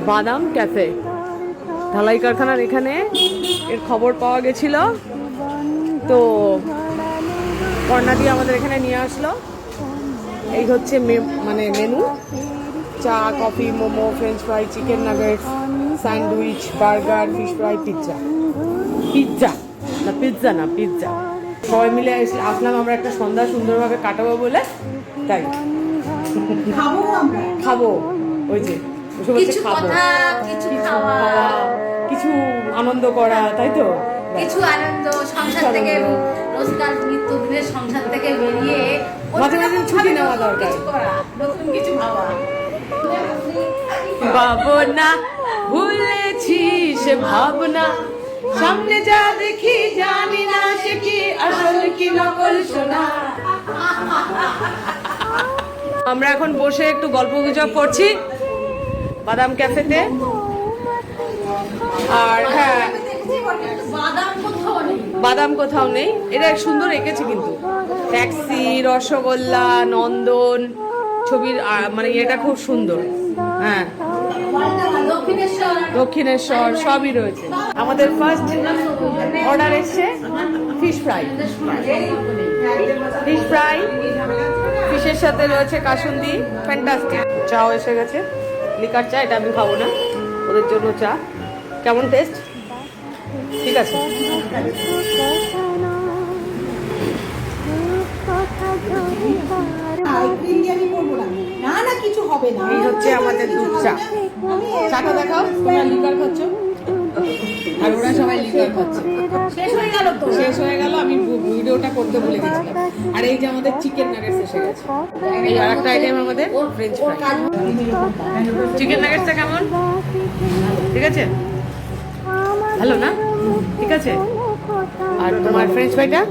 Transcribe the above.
বাদাম ক্যাফে, ঢালাই কারখানার এখানে এর খবর পাওয়া গেছিল, তো কর্ণা দিয়ে আমাদের এখানে নিয়ে আসলো। এই হচ্ছে মানে মেনু: চা, coffee, momo, French fry, chicken nuggets, sandwich, burger, fish fry, pizza. Pizza না, পিৎজা না, পিৎজা। সবাই মিলে আসলাম আমরা একটা সন্ধ্যা সুন্দরভাবে কাটাবো বলে, তাই খাবো। ওই যে কিছু কথা, কিছু খাওয়া, কিছু আনন্দ করা, তাই তো? কিছু আনন্দ সংসার থেকে, রোজকার নিত্যদিনের সংসার থেকে বেরিয়ে মাঝে মাঝে ছুটি নেওয়া দরকার, নতুন কিছু ভাবা। ভাবনা ভুলেছি সে ভাবনা, সামনে যা দেখি জানি না সে কি আসল কি নকল শোনা। আমরা এখন বসে একটু গল্প গুজব করছি বাদাম ক্যাফেতে। আর হ্যাঁ, বাদাম কোথাও নেই। এটা সুন্দর এঁকেছে কিন্তু, ট্যাক্সি, রসগোল্লা, নন্দন ছবির মানে এটা খুব সুন্দর। হ্যাঁ, দক্ষিণেশ্বর সবই রয়েছে। আমাদের ফার্স্ট অর্ডার এসছে ফিশ ফ্রাই। ফিশ ফ্রাই, ফিশের সাথে রয়েছে কাসুন্দি, ফ্যান্টাস্টিক। চাও এসে গেছে, লিকার চা। এটা আমি খাবো না, ওদের জন্য চা। কেমন টেস্ট? ঠিক আছে। এই হচ্ছে আমাদের দুধ চা। চাটা দেখাও, তোমরা লিকার খাচ্ছ আর ওরা সবাই লিকার খাচ্ছে। শেষ হয়ে গেল, আমি ভিডিওটা করতে ভুলে গেছিলাম। আর এই যে আমাদের চিকেন নাগেটস এসে গেছে। এই আর একটা আইটেম আমাদের ফ্রেঞ্চ ফ্রাই। চিকেন নাগেটসটা কেমন? ঠিক আছে, ভালো না? ঠিক আছে। আর তোমার ফ্রেঞ্চ ফ্রাইটা